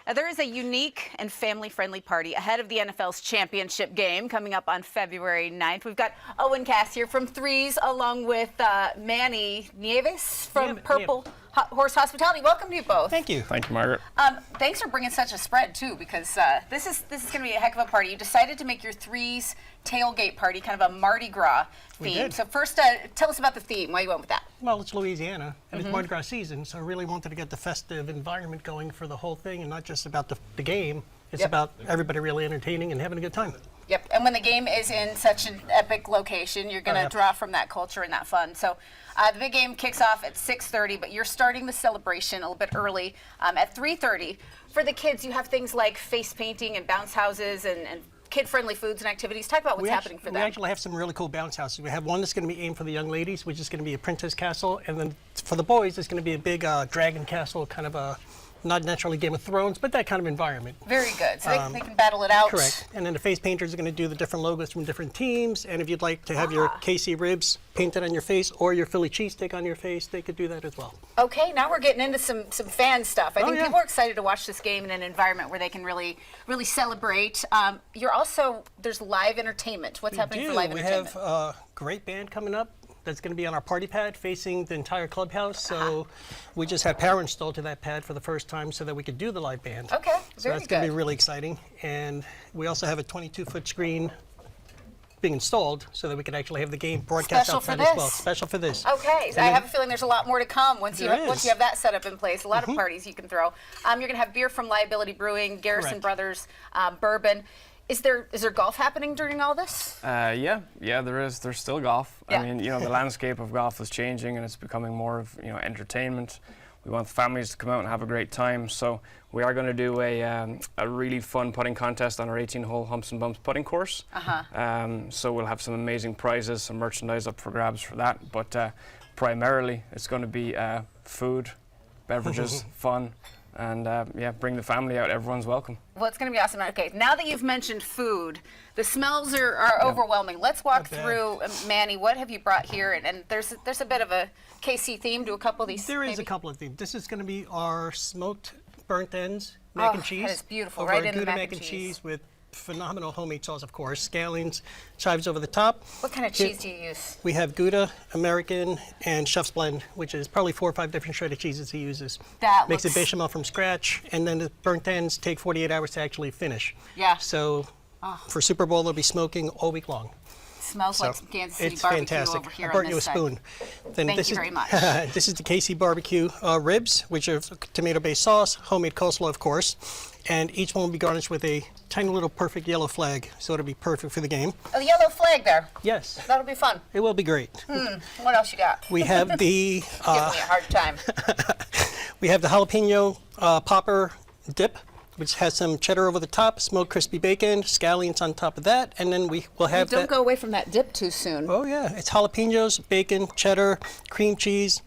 Now, there is a unique and family-friendly party ahead of the NFL's championship game coming up on February 9th. We've got Owen Cass here from 3's along with Manny Nieves from Purple Horse Hospitality. Welcome to you both. Thank you. Thank you, Margaret. Thanks for bringing such a spread, too, because this is going to be a heck of a party. You decided to make your 3's Tailgate party kind of a Mardi Gras theme. So first, tell us about the theme, why you went with that. Well, it's Louisiana, and it's Mardi Gras season, so I really wanted to get the festive environment going for the whole thing, and not just about the game. It's about everybody really entertaining and having a good time. Yep, and when the game is in such an epic location, you're going to draw from that culture and that fun. So the big game kicks off at 6:30, but you're starting the celebration a little bit early at 3:30. For the kids, you have things like face painting and bounce houses and kid-friendly foods and activities. Talk about what's happening for them. We actually have some really cool bounce houses. We have one that's going to be aimed for the young ladies, which is going to be a princess castle, and then for the boys, it's going to be a big dragon castle, kind of a not naturally Game of Thrones, but that kind of environment. Very good. So they can battle it out. Correct. And then the face painters are going to do the different logos from different teams. And if you'd like to have your KC ribs painted on your face or your Philly cheesesteak on your face, they could do that as well. Okay, now we're getting into some fan stuff. I think people are excited to watch this game in an environment where they can really celebrate. You're also, there's live entertainment. What's happening for live entertainment? We have a great band coming up that's going to be on our party pad facing the entire clubhouse. So we just had power installed to that pad for the first time so that we could do the live band. Okay, so that's going to be really exciting. And we also have a 22-foot screen being installed so that we can actually have the game broadcast outside as well. Special for this. Okay, so I have a feeling there's a lot more to come once you have that set up in place. A lot of parties you can throw. You're going to have beer from Liability Brewing, Garrison Brothers, bourbon. Is there golf happening during all this? Yeah, there is. There's still golf. I mean, the landscape of golf is changing and it's becoming more of, entertainment. We want the families to come out and have a great time. So we are going to do a really fun putting contest on our 18-hole Humps and Bumps putting course. So we'll have some amazing prizes, some merchandise up for grabs for that. But primarily, it's going to be food, beverages, fun. And bring the family out. Everyone's welcome. Well, it's going to be awesome. Okay, now that you've mentioned food, the smells are overwhelming. Let's walk through, Manny, what have you brought here? And there's a bit of a KC theme to a couple of these. There is a couple of themes. This is going to be our smoked burnt ends mac and cheese. That is beautiful, right in the mac and cheese with phenomenal homemade sauce, of course. Scallions, chives over the top. What kind of cheese do you use? We have Gouda, American, and Chef's Blend, which is probably 4 or 5 different shredded cheeses he uses. That makes it bechamel from scratch, and then the burnt ends take 48 hours to actually finish. Yeah. So for Super Bowl, they'll be smoking all week long. Smells like some Kansas City it's barbecue fantastic. over here I burnt on you a this spoon. Then Thank you very much. This is the KC barbecue ribs, which are tomato-based sauce, homemade coleslaw, of course, and each one will be garnished with a tiny little perfect yellow flag, so it'll be perfect for the game. Oh, the yellow flag there. Yes. That'll be fun. It will be great. What else you got? We have the Give me a hard time. we have the jalapeno popper dip, which has some cheddar over the top, smoked crispy bacon, scallions on top of that, and then we will have Don't go away from that dip too soon. Oh yeah, it's jalapenos, bacon, cheddar, cream cheese,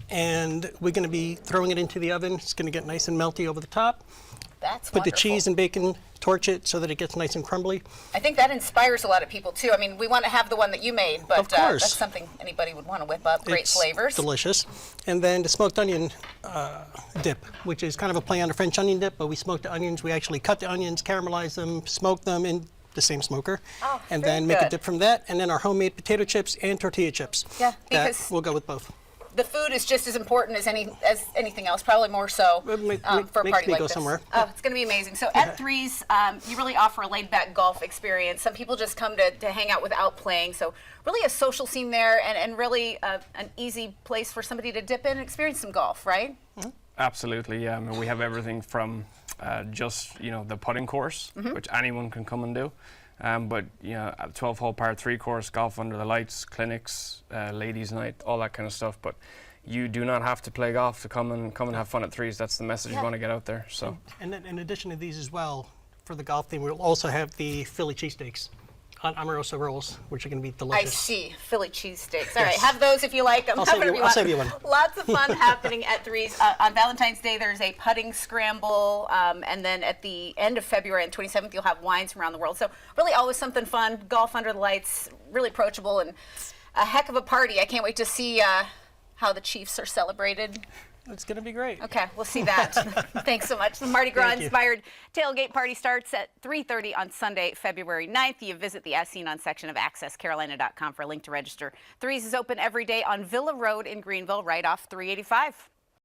and we're going to be throwing it into the oven. It's going to get nice and melty over the top. That's Put wonderful. the cheese and bacon, torch it so that it gets nice and crumbly. I think that inspires a lot of people too. I mean, we want to have the one that you made, but of course. That's something anybody would want to whip up. Great flavors. Delicious. And then the smoked onion dip, which is kind of a play on the French onion dip, but we smoke the onions. We actually cut the onions, caramelize them, smoke them in the same smoker, and then make a dip from that. And then our homemade potato chips and tortilla chips. Yeah, because that will go with both. The food is just as important as anything else, probably more so for a party like this. Somewhere. Oh, it's going to be amazing. So at 3's, you really offer a laid-back golf experience. Some people just come to hang out without playing. So really a social scene there and really an easy place for somebody to dip in and experience some golf, right? Absolutely, yeah. I mean, we have everything from just, the putting course, which anyone can come and do. But a 12-hole par 3 course, golf under the lights, clinics, ladies' night, all that kind of stuff. But you do not have to play golf to come and have fun at 3's. That's the message you want to get out there. So. And then in addition to these as well, for the golf theme, we'll also have the Philly cheesesteaks on Amorosa rolls, which are going to be delicious. I see. Philly cheesesteaks. All right, have those if you like them. I'll save you one. Lots of fun happening at 3's. On Valentine's Day, there's a putting scramble, and then at the end of February, on 27th, you'll have wines from around the world. So really always something fun, golf under the lights, really approachable, and a heck of a party. I can't wait to see how the Chiefs are celebrated. It's going to be great. Okay, we'll see that. Thanks so much. The Mardi Gras-inspired tailgate party starts at 3:30 on Sunday, February 9th. You visit the As Seen On section of accesscarolina.com for a link to register. 3's is open every day on Villa Road in Greenville, right off 385.